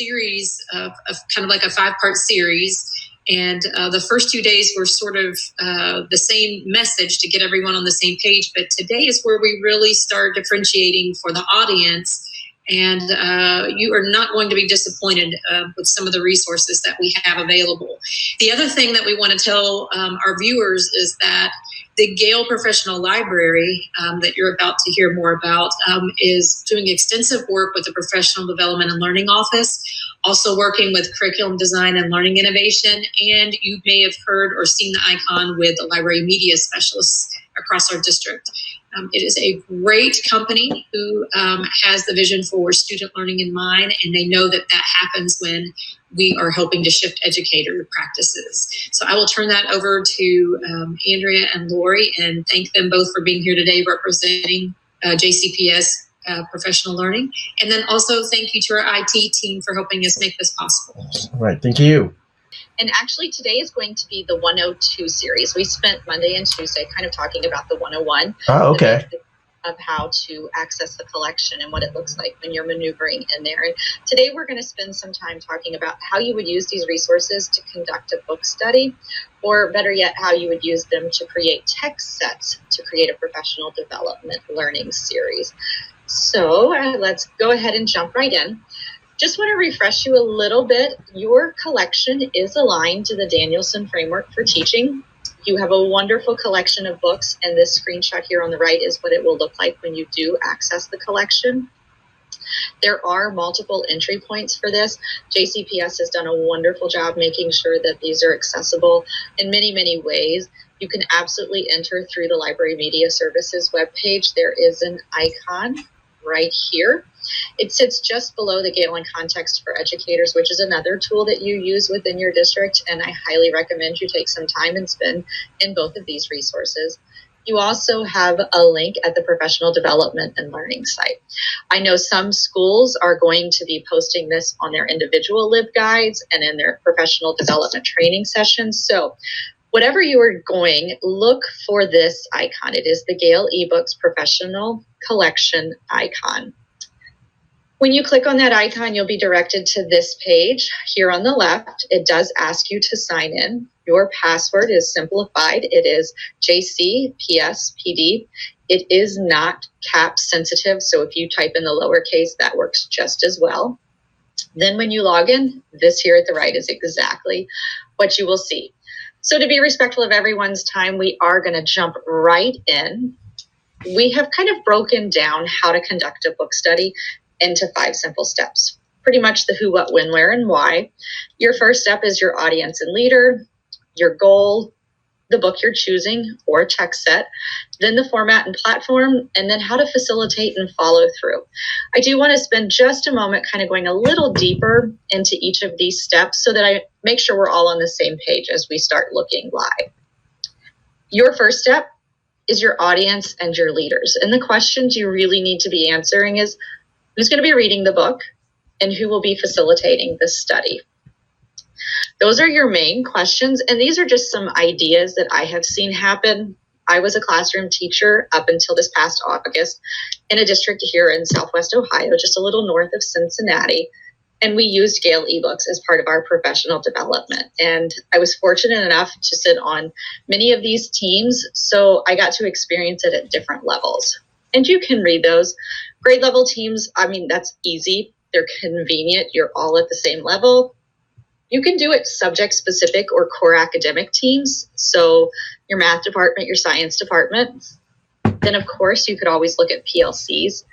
series of kind of like a 5-part series. And the first 2 days were sort of the same message to get everyone on the same page. But today is where we really start differentiating for the audience. And you are not going to be disappointed with some of the resources that we have available. The other thing that we want to tell our viewers is that the Gale Professional Library that you're about to hear more about is doing extensive work with the Professional Development and Learning Office, also working with Curriculum Design and Learning Innovation. And you may have heard or seen the icon with the Library Media Specialists across our district. It is a great company who has the vision for student learning in mind, and they know that that happens when we are helping to shift educator practices. So I will turn that over to Andrea and Lori and thank them both for being here today representing JCPS Professional Learning. And then also thank you to our IT team for helping us make this possible. All right, thank you. And actually today is going to be the 102 series. We spent Monday and Tuesday kind of talking about the 101. Oh, okay. Of how to access the collection and what it looks like when you're maneuvering in there. And today we're going to spend some time talking about how you would use these resources to conduct a book study, or better yet, how you would use them to create text sets to create a professional development learning series. So let's go ahead and jump right in. Just want to refresh you a little bit. Your collection is aligned to the Danielson Framework for Teaching. You have a wonderful collection of books, and this screenshot here on the right is what it will look like when you do access the collection. There are multiple entry points for this. JCPS has done a wonderful job making sure that these are accessible in many, many ways. You can absolutely enter through the Library Media Services webpage. There is an icon right here. It sits just below the Gale in Context for Educators, which is another tool that you use within your district, and I highly recommend you take some time and spend in both of these resources. You also have a link at the Professional Development and Learning site. I know some schools are going to be posting this on their individual LibGuides and in their professional development training sessions. So whatever you are going, look for this icon. It is the Gale eBooks Professional Collection icon. When you click on that icon, you'll be directed to this page. Here on the left, it does ask you to sign in. Your password is simplified. It is JCPSPD. It is not caps sensitive, so if you type in the lowercase, that works just as well. Then when you log in, this here at the right is exactly what you will see. So to be respectful of everyone's time, we are going to jump right in. We have kind of broken down how to conduct a book study into 5 simple steps. Pretty much the who, what, when, where, and why. Your first step is your audience and leader, your goal, the book you're choosing or text set, then the format and platform, and then how to facilitate and follow through. I do want to spend just a moment kind of going a little deeper into each of these steps so that I make sure we're all on the same page as we start looking live. Your first step is your audience and your leaders. And the questions you really need to be answering is, who's going to be reading the book and who will be facilitating this study? Those are your main questions, and these are just some ideas that I have seen happen. I was a classroom teacher up until this past August in a district here in Southwest Ohio, just a little north of Cincinnati, and we used Gale eBooks as part of our professional development. And I was fortunate enough to sit on many of these teams, so I got to experience it at different levels. And you can read those. Grade level teams, I mean, that's easy. They're convenient. You're all at the same level. You can do it subject specific or core academic teams. So your math department, your science department. Then of course you could always look at PLCs.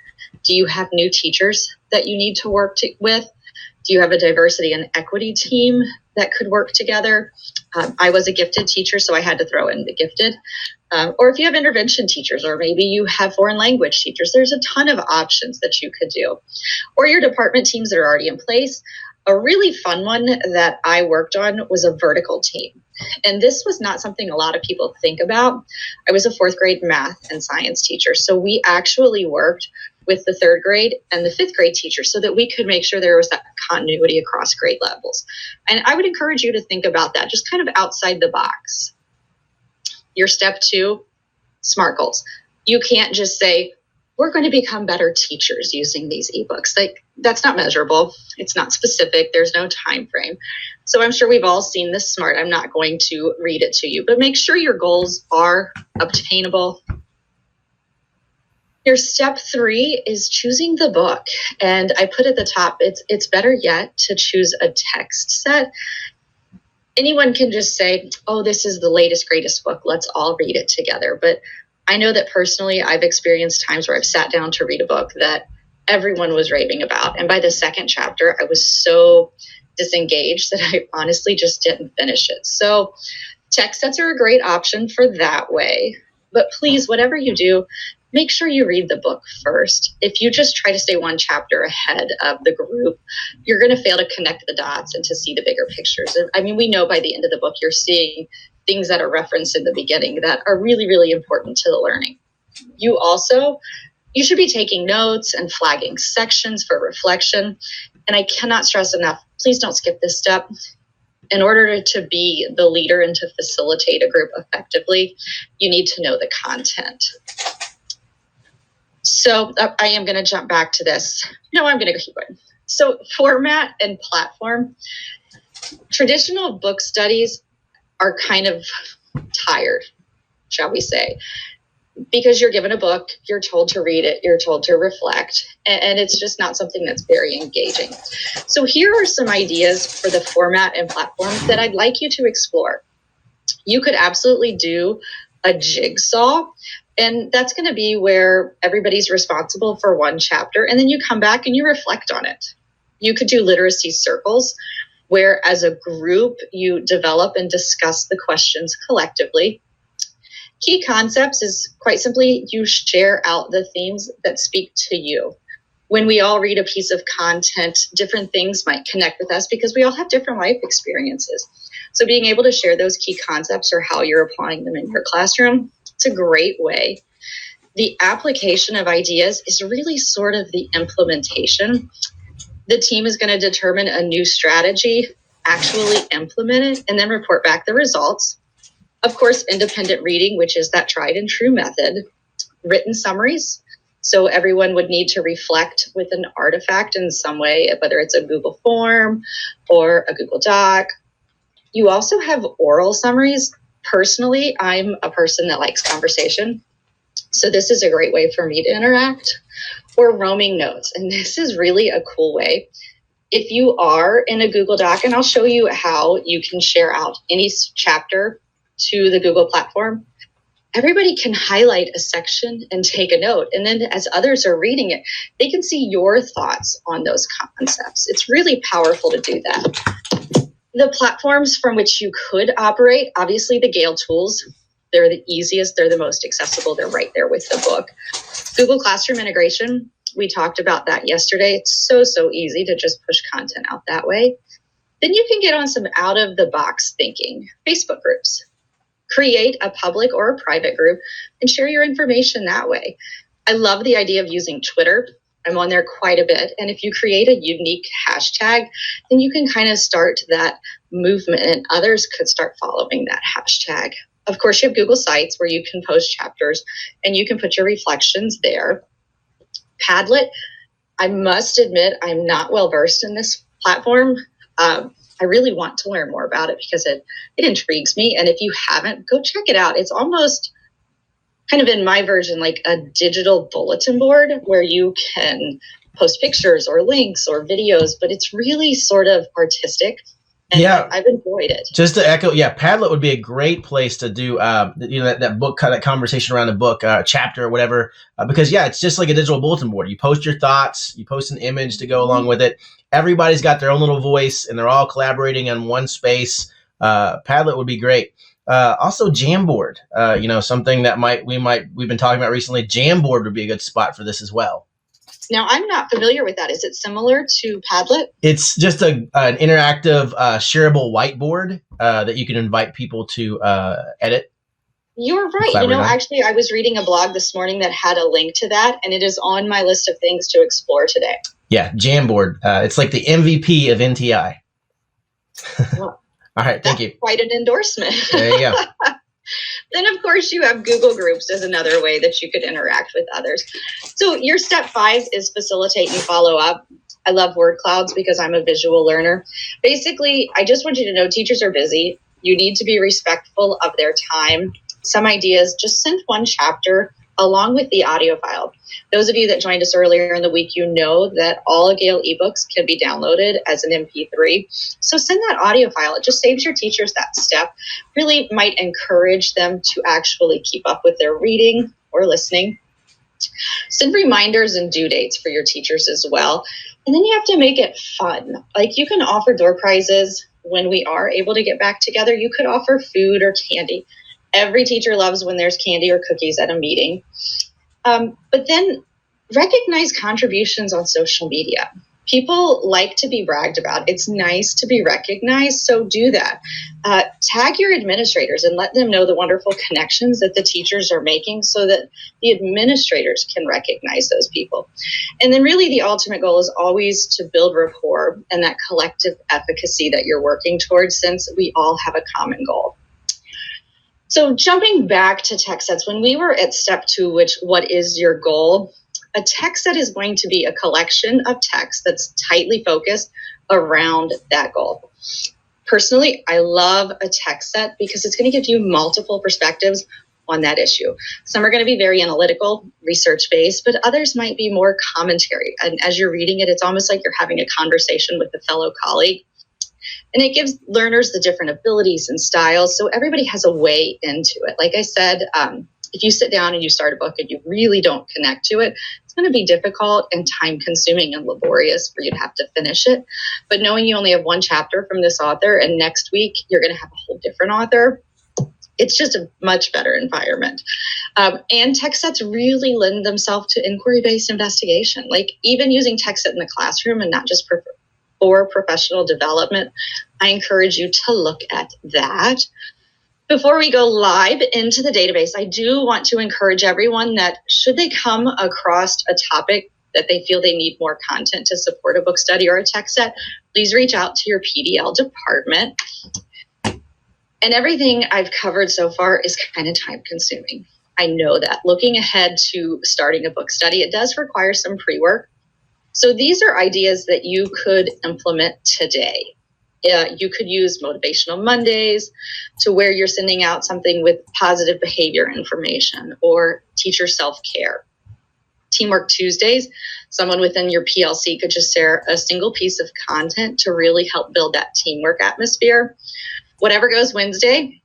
Do you have new teachers that you need to work with? Do you have a diversity and equity team that could work together? I was a gifted teacher, so I had to throw in the gifted. Or if you have intervention teachers, or maybe you have foreign language teachers, there's a ton of options that you could do. Or your department teams that are already in place. A really fun one that I worked on was a vertical team. And this was not something a lot of people think about. I was a 4th grade math and science teacher. So we actually worked with the 3rd grade and the 5th grade teachers so that we could make sure there was that continuity across grade levels. And I would encourage you to think about that, just kind of outside the box. Your step 2, SMART goals. You can't just say, we're going to become better teachers using these ebooks. Like, that's not measurable. It's not specific. There's no time frame. So I'm sure we've all seen this SMART. I'm not going to read it to you, but make sure your goals are obtainable. Your step 3 is choosing the book. And I put at the top, it's better yet to choose a text set. Anyone can just say, oh, this is the latest, greatest book. Let's all read it together. But I know that personally, I've experienced times where I've sat down to read a book that everyone was raving about. And by the second chapter, I was so disengaged that I honestly just didn't finish it. So text sets are a great option for that way. But please, whatever you do, make sure you read the book first. If you just try to stay one chapter ahead of the group, you're going to fail to connect the dots and to see the bigger pictures. I mean, we know by the end of the book, you're seeing things that are referenced in the beginning that are really, really important to the learning. You should be taking notes and flagging sections for reflection. And I cannot stress enough, please don't skip this step. In order to be the leader and to facilitate a group effectively, you need to know the content. So I am going to jump back to this. No, I'm going to keep going. So format and platform. Traditional book studies are kind of tired, shall we say, because you're given a book, you're told to read it, you're told to reflect, and it's just not something that's very engaging. So here are some ideas for the format and platform that I'd like you to explore. You could absolutely do a jigsaw, and that's going to be where everybody's responsible for one chapter, and then you come back and you reflect on it. You could do literacy circles, where as a group, you develop and discuss the questions collectively. Key concepts is quite simply, you share out the themes that speak to you. When we all read a piece of content, different things might connect with us because we all have different life experiences. So being able to share those key concepts or how you're applying them in your classroom, it's a great way. The application of ideas is really sort of the implementation. The team is going to determine a new strategy, actually implement it, and then report back the results. Of course, independent reading, which is that tried and true method. Written summaries. So everyone would need to reflect with an artifact in some way, whether it's a Google form or a Google Doc. You also have oral summaries. Personally, I'm a person that likes conversation. So this is a great way for me to interact. Or roaming notes. And this is really a cool way. If you are in a Google Doc, and I'll show you how you can share out any chapter to the Google platform, everybody can highlight a section and take a note. And then as others are reading it, they can see your thoughts on those concepts. It's really powerful to do that. The platforms from which you could operate, obviously the Gale tools, they're the easiest, they're the most accessible, they're right there with the book. Google Classroom integration, we talked about that yesterday. It's so easy to just push content out that way. Then you can get on some out-of-the-box thinking. Facebook groups. Create a public or a private group and share your information that way. I love the idea of using Twitter. I'm on there quite a bit. And if you create a unique hashtag, then you can kind of start that movement and others could start following that hashtag. Of course, you have Google Sites where you can post chapters and you can put your reflections there. Padlet, I must admit, I'm not well versed in this platform. I really want to learn more about it because it intrigues me. And if you haven't, go check it out. It's almost kind of in my version, like a digital bulletin board where you can post pictures or links or videos, but it's really sort of artistic. And yeah, I've enjoyed it. Just to echo, yeah, Padlet would be a great place to do, that book, that conversation around the book, chapter or whatever, because yeah, it's just like a digital bulletin board. You post your thoughts, you post an image to go along with it. Everybody's got their own little voice, and they're all collaborating in one space. Padlet would be great. Also, Jamboard, something that we've been talking about recently. Jamboard would be a good spot for this as well. Now, I'm not familiar with that. Is it similar to Padlet? It's just an interactive, shareable whiteboard that you can invite people to edit. You're right. Actually, I was reading a blog this morning that had a link to that, and it is on my list of things to explore today. Yeah, Jamboard. It's like the MVP of NTI. Well, all right, thank you. Quite an endorsement. There you go. Then, of course, you have Google Groups as another way that you could interact with others. So your step 5 is facilitate and follow up. I love word clouds because I'm a visual learner. Basically, I just want you to know teachers are busy. You need to be respectful of their time. Some ideas, just send one chapter along with the audio file. Those of you that joined us earlier in the week, you know that all Gale eBooks can be downloaded as an MP3. So send that audio file. It just saves your teachers that step. Really might encourage them to actually keep up with their reading or listening. Send reminders and due dates for your teachers as well. And then you have to make it fun. Like you can offer door prizes when we are able to get back together. You could offer food or candy. Every teacher loves when there's candy or cookies at a meeting. But then recognize contributions on social media. People like to be bragged about. It's nice to be recognized, so do that. Tag your administrators and let them know the wonderful connections that the teachers are making so that the administrators can recognize those people. And then really the ultimate goal is always to build rapport and that collective efficacy that you're working towards, since we all have a common goal. So jumping back to text sets, when we were at step 2, which what is your goal? A text set is going to be a collection of text that's tightly focused around that goal. Personally, I love a text set because it's going to give you multiple perspectives on that issue. Some are going to be very analytical, research-based, but others might be more commentary. And as you're reading it, it's almost like you're having a conversation with a fellow colleague. And it gives learners the different abilities and styles, so everybody has a way into it. Like I said, if you sit down and you start a book and you really don't connect to it, it's going to be difficult and time-consuming and laborious for you to have to finish it. But knowing you only have one chapter from this author and next week you're going to have a whole different author, it's just a much better environment. And text sets really lend themselves to inquiry-based investigation. Like even using text set in the classroom and not just for professional development, I encourage you to look at that. Before we go live into the database, I do want to encourage everyone that should they come across a topic that they feel they need more content to support a book study or a text set, please reach out to your PDL department. And everything I've covered so far is kind of time consuming. I know that. Looking ahead to starting a book study, it does require some pre-work. So these are ideas that you could implement today. You could use Motivational Mondays to where you're sending out something with positive behavior information or teacher self-care. Teamwork Tuesdays, someone within your PLC could just share a single piece of content to really help build that teamwork atmosphere. Whatever Goes Wednesday,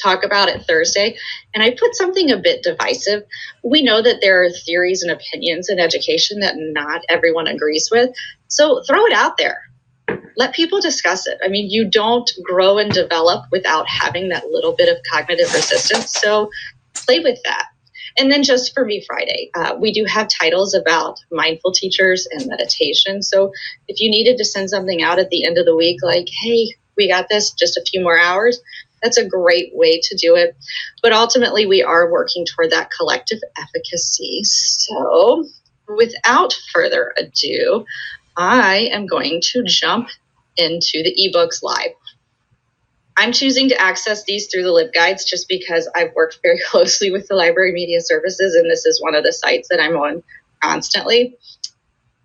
talk about it Thursday. And I put something a bit divisive. We know that there are theories and opinions in education that not everyone agrees with. So throw it out there. Let people discuss it. I mean, you don't grow and develop without having that little bit of cognitive resistance. So play with that. And then Just for Me Friday, we do have titles about mindful teachers and meditation. So if you needed to send something out at the end of the week, like, hey, we got this, just a few more hours, that's a great way to do it. But ultimately, we are working toward that collective efficacy. So without further ado, I am going to jump into the eBooks Live. I'm choosing to access these through the LibGuides just because I've worked very closely with the Library Media Services, and this is one of the sites that I'm on constantly.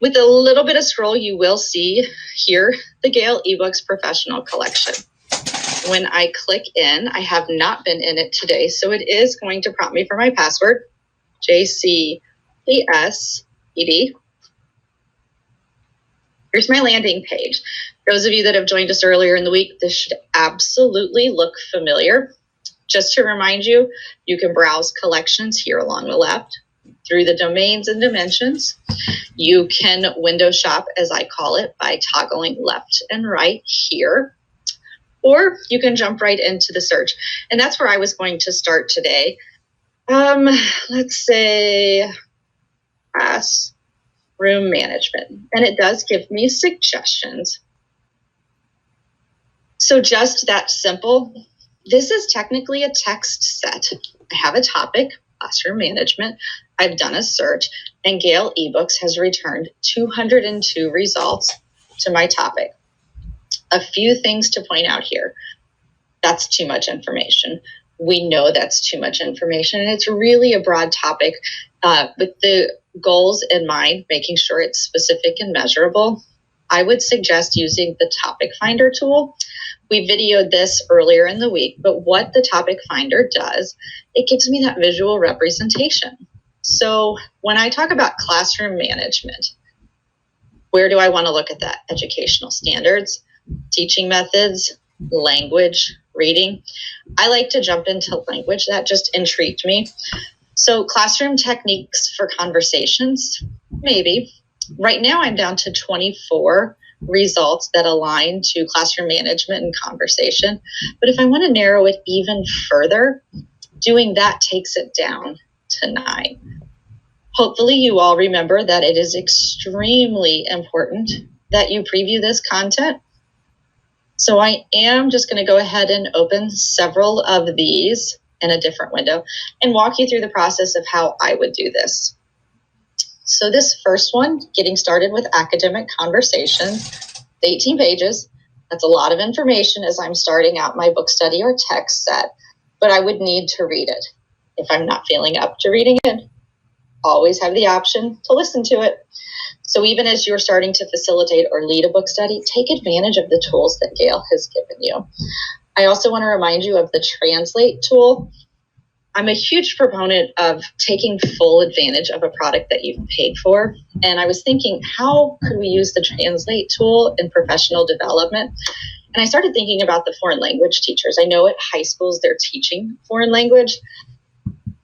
With a little bit of scroll, you will see here the Gale eBooks Professional Collection. When I click in, I have not been in it today, so it is going to prompt me for my password, JCPSED. Here's my landing page. Those of you that have joined us earlier in the week, this should absolutely look familiar. Just to remind you, you can browse collections here along the left through the domains and dimensions. You can window shop, as I call it, by toggling left and right here. Or you can jump right into the search. And that's where I was going to start today. Let's say classroom management. And it does give me suggestions. So just that simple. This is technically a text set. I have a topic, classroom management. I've done a search, and Gale eBooks has returned 202 results to my topic. A few things to point out here. That's too much information. We know that's too much information, and it's really a broad topic with the goals in mind, making sure it's specific and measurable. I would suggest using the Topic Finder tool. We videoed this earlier in the week, but what the Topic Finder does, it gives me that visual representation. So when I talk about classroom management, where do I want to look at that? Educational standards, teaching methods, language, reading. I like to jump into language. That just intrigued me. So classroom techniques for conversations, maybe. Right now I'm down to 24 results that align to classroom management and conversation. But if I want to narrow it even further, doing that takes it down to 9. Hopefully you all remember that it is extremely important that you preview this content. So I am just going to go ahead and open several of these in a different window and walk you through the process of how I would do this. So this first one, getting started with academic conversation, 18 pages. That's a lot of information as I'm starting out my book study or text set, but I would need to read it. If I'm not feeling up to reading it, always have the option to listen to it. So even as you're starting to facilitate or lead a book study, take advantage of the tools that Gale has given you. I also want to remind you of the Translate tool. I'm a huge proponent of taking full advantage of a product that you've paid for. And I was thinking, how could we use the Translate tool in professional development? And I started thinking about the foreign language teachers. I know at high schools they're teaching foreign language,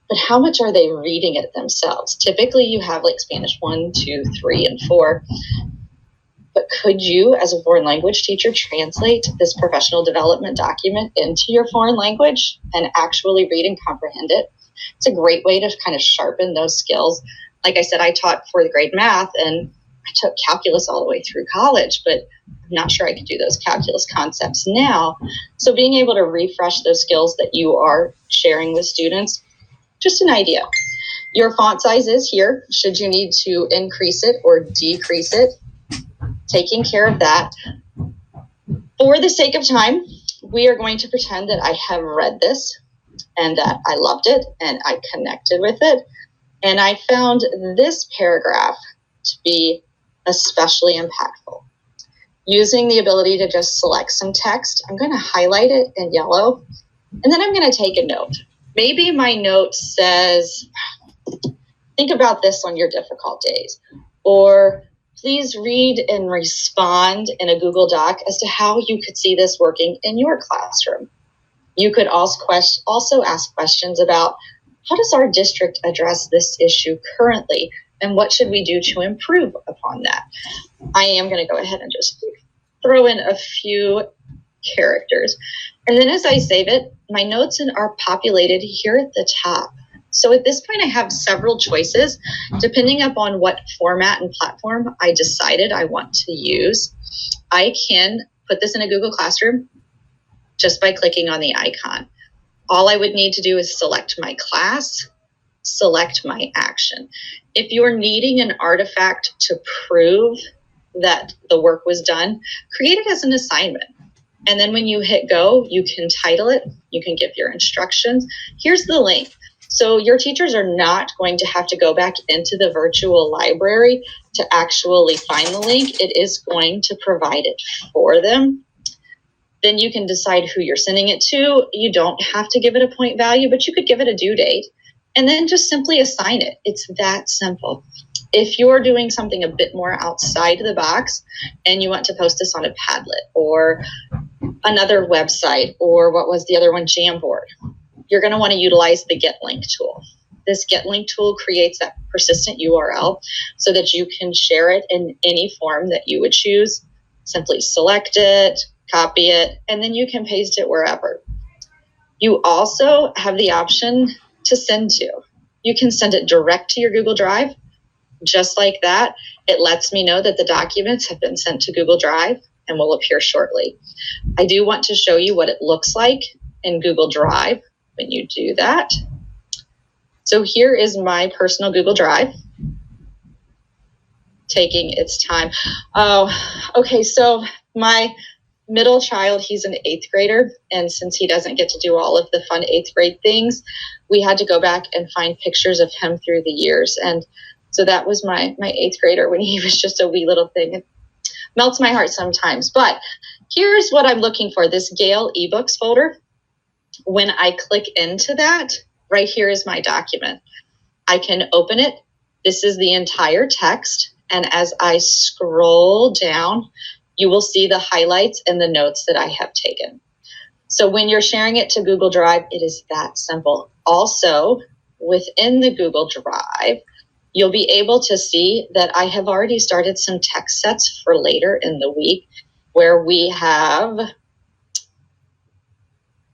but how much are they reading it themselves? Typically you have like Spanish 1, 2, 3, and 4. But could you, as a foreign language teacher, translate this professional development document into your foreign language and actually read and comprehend it? It's a great way to kind of sharpen those skills. Like I said, I taught 4th grade math and I took calculus all the way through college, but I'm not sure I could do those calculus concepts now. So being able to refresh those skills that you are sharing with students, just an idea. Your font size is here, should you need to increase it or decrease it. Taking care of that. For the sake of time, we are going to pretend that I have read this and that I loved it and I connected with it. And I found this paragraph to be especially impactful. Using the ability to just select some text, I'm going to highlight it in yellow, and then I'm going to take a note. Maybe my note says, think about this on your difficult days, or please read and respond in a Google Doc as to how you could see this working in your classroom. You could also ask questions about, how does our district address this issue currently, and what should we do to improve upon that? I am going to go ahead and just throw in a few characters. And then as I save it, my notes are populated here at the top. So at this point, I have several choices depending upon what format and platform I decided I want to use. I can put this in a Google Classroom just by clicking on the icon. All I would need to do is select my class, select my action. If you're needing an artifact to prove that the work was done, create it as an assignment. And then when you hit go, you can title it, you can give your instructions. Here's the link. So your teachers are not going to have to go back into the virtual library to actually find the link. It is going to provide it for them. Then you can decide who you're sending it to. You don't have to give it a point value, but you could give it a due date and then just simply assign it. It's that simple. If you're doing something a bit more outside the box and you want to post this on a Padlet or another website, or what was the other one, Jamboard, you're going to want to utilize the Get Link tool. This Get Link tool creates that persistent URL so that you can share it in any form that you would choose. Simply select it, copy it, and then you can paste it wherever. You also have the option to send to. You can send it direct to your Google Drive. Just like that, it lets me know that the documents have been sent to Google Drive and will appear shortly. I do want to show you what it looks like in Google Drive when you do that. So here is my personal Google Drive, taking its time. Oh, okay, so my middle child, he's an 8th grader. And since he doesn't get to do all of the fun 8th grade things, we had to go back and find pictures of him through the years. And so that was my 8th grader when he was just a wee little thing. It melts my heart sometimes. But here's what I'm looking for, this Gale eBooks folder. When I click into that, right here is my document. I can open it. This is the entire text. And as I scroll down, you will see the highlights and the notes that I have taken. So when you're sharing it to Google Drive, it is that simple. Also, within the Google Drive, you'll be able to see that I have already started some text sets for later in the week where we have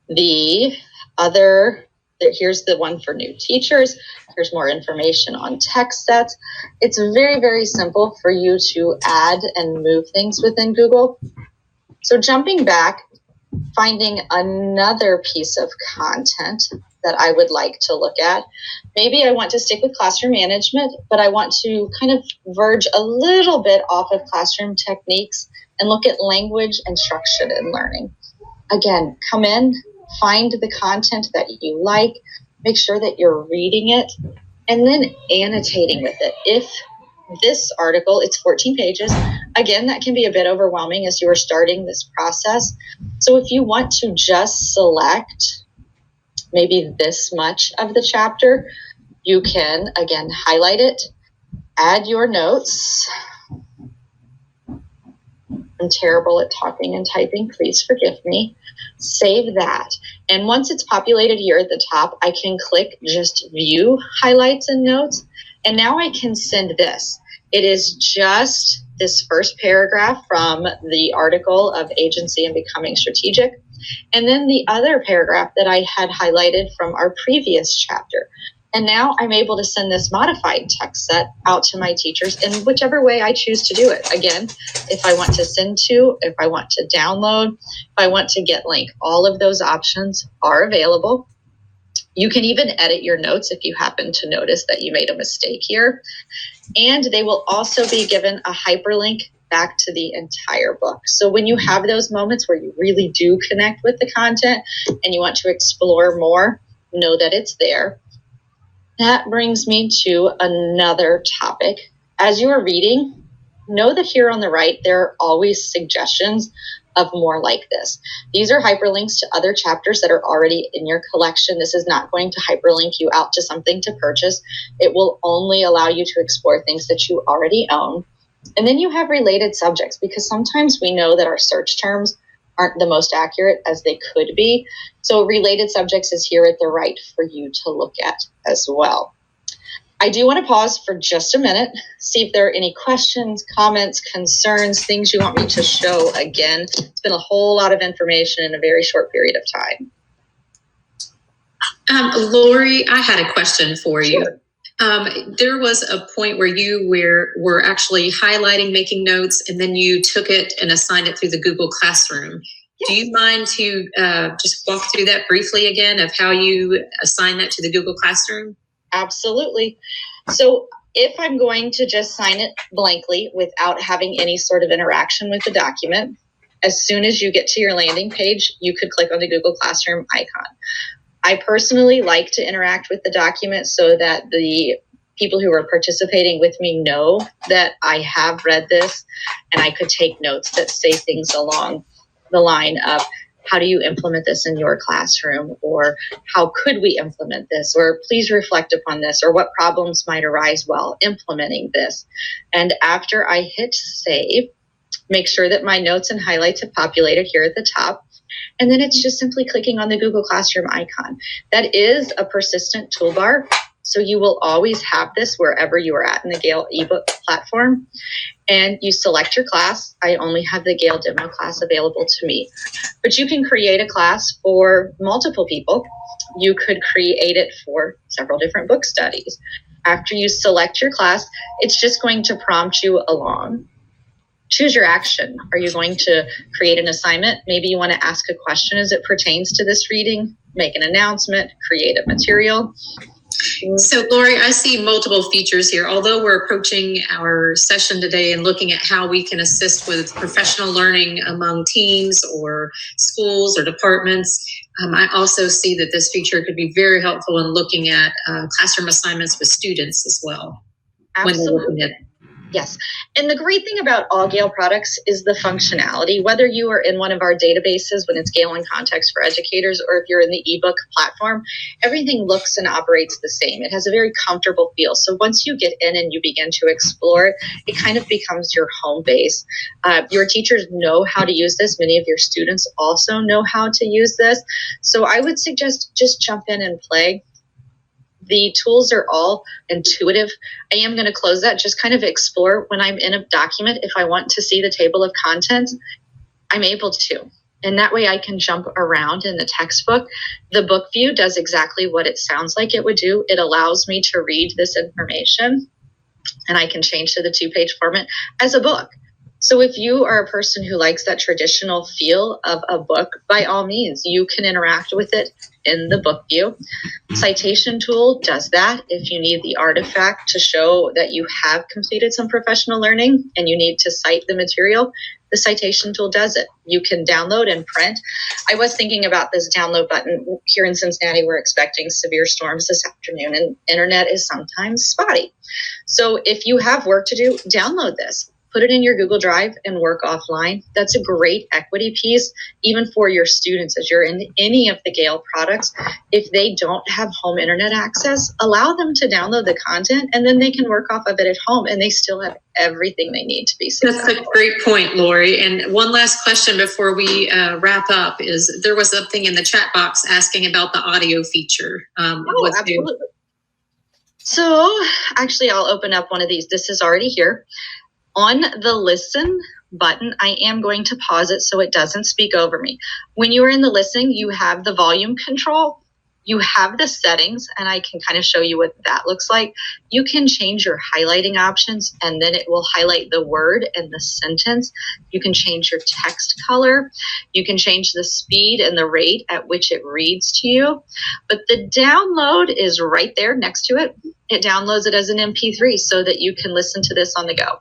the other, here's the one for new teachers. Here's more information on text sets. It's very, very simple for you to add and move things within Google. So jumping back, finding another piece of content that I would like to look at. Maybe I want to stick with classroom management, but I want to kind of verge a little bit off of classroom techniques and look at language instruction and learning. Again, come in, find the content that you like, make sure that you're reading it, and then annotating with it. If this article, it's 14 pages, again, that can be a bit overwhelming as you are starting this process. So if you want to just select maybe this much of the chapter, you can, again, highlight it, add your notes. I'm terrible at talking and typing, please forgive me. Save that. And once it's populated here at the top, I can click just view highlights and notes. And now I can send this. It is just this first paragraph from the article of Agency and Becoming Strategic. And then the other paragraph that I had highlighted from our previous chapter. And now I'm able to send this modified text set out to my teachers in whichever way I choose to do it. Again, if I want to send to, if I want to download, if I want to get link, all of those options are available. You can even edit your notes if you happen to notice that you made a mistake here. And they will also be given a hyperlink back to the entire book. So when you have those moments where you really do connect with the content and you want to explore more, know that it's there. That brings me to another topic. As you are reading, know that here on the right, there are always suggestions of more like this. These are hyperlinks to other chapters that are already in your collection. This is not going to hyperlink you out to something to purchase. It will only allow you to explore things that you already own. And then you have related subjects, because sometimes we know that our search terms aren't the most accurate as they could be. So related subjects is here at the right for you to look at as well. I do want to pause for just a minute, see if there are any questions, comments, concerns, things you want me to show again. It's been a whole lot of information in a very short period of time. Lori, I had a question for you. Sure. There was a point where you were actually highlighting, making notes, and then you took it and assigned it through the Google Classroom. Yes. Do you mind to just walk through that briefly again of how you assign that to the Google Classroom? Absolutely. So if I'm going to just sign it blankly without having any sort of interaction with the document, as soon as you get to your landing page, you could click on the Google Classroom icon. I personally like to interact with the document so that the people who are participating with me know that I have read this, and I could take notes that say things along the line of, how do you implement this in your classroom? Or how could we implement this? Or please reflect upon this, or what problems might arise while implementing this. And after I hit save, make sure that my notes and highlights have populated here at the top. And then it's just simply clicking on the Google Classroom icon. That is a persistent toolbar, so you will always have this wherever you are at in the Gale eBook platform. And you select your class. I only have the Gale demo class available to me. But you can create a class for multiple people. You could create it for several different book studies. After you select your class, it's just going to prompt you along. Choose your action. Are you going to create an assignment? Maybe you want to ask a question as it pertains to this reading, make an announcement, create a material. So, Lori, I see multiple features here. Although we're approaching our session today and looking at how we can assist with professional learning among teams or schools or departments, I also see that this feature could be very helpful in looking at classroom assignments with students as well. Absolutely. Yes. And the great thing about all Gale products is the functionality. Whether you are in one of our databases when it's Gale in Context for Educators, or if you're in the eBook platform, everything looks and operates the same. It has a very comfortable feel. So once you get in and you begin to explore it, it kind of becomes your home base. Your teachers know how to use this. Many of your students also know how to use this. So I would suggest just jump in and play. The tools are all intuitive. I am going to close that. Just kind of explore when I'm in a document. If I want to see the table of contents, I'm able to. And that way I can jump around in the textbook. The book view does exactly what it sounds like it would do. It allows me to read this information, and I can change to the 2-page format as a book. So if you are a person who likes that traditional feel of a book, by all means, you can interact with it in the book view. Citation tool does that. If you need the artifact to show that you have completed some professional learning and you need to cite the material, the citation tool does it. You can download and print. I was thinking about this download button. Here in Cincinnati, we're expecting severe storms this afternoon, and internet is sometimes spotty. So if you have work to do, download this. Put it in your Google Drive and work offline. That's a great equity piece, even for your students as you're in any of the Gale products. If they don't have home internet access, allow them to download the content, and then they can work off of it at home, and they still have everything they need to be successful. That's a great point, Lori. And one last question before we wrap up is, there was something in the chat box asking about the audio feature. Absolutely. So actually, I'll open up one of these. This is already here. On the listen button, I am going to pause it so it doesn't speak over me. When you are in the listen, you have the volume control. You have the settings, and I can kind of show you what that looks like. You can change your highlighting options, and then it will highlight the word and the sentence. You can change your text color. You can change the speed and the rate at which it reads to you. But the download is right there next to it. It downloads it as an MP3 so that you can listen to this on the go.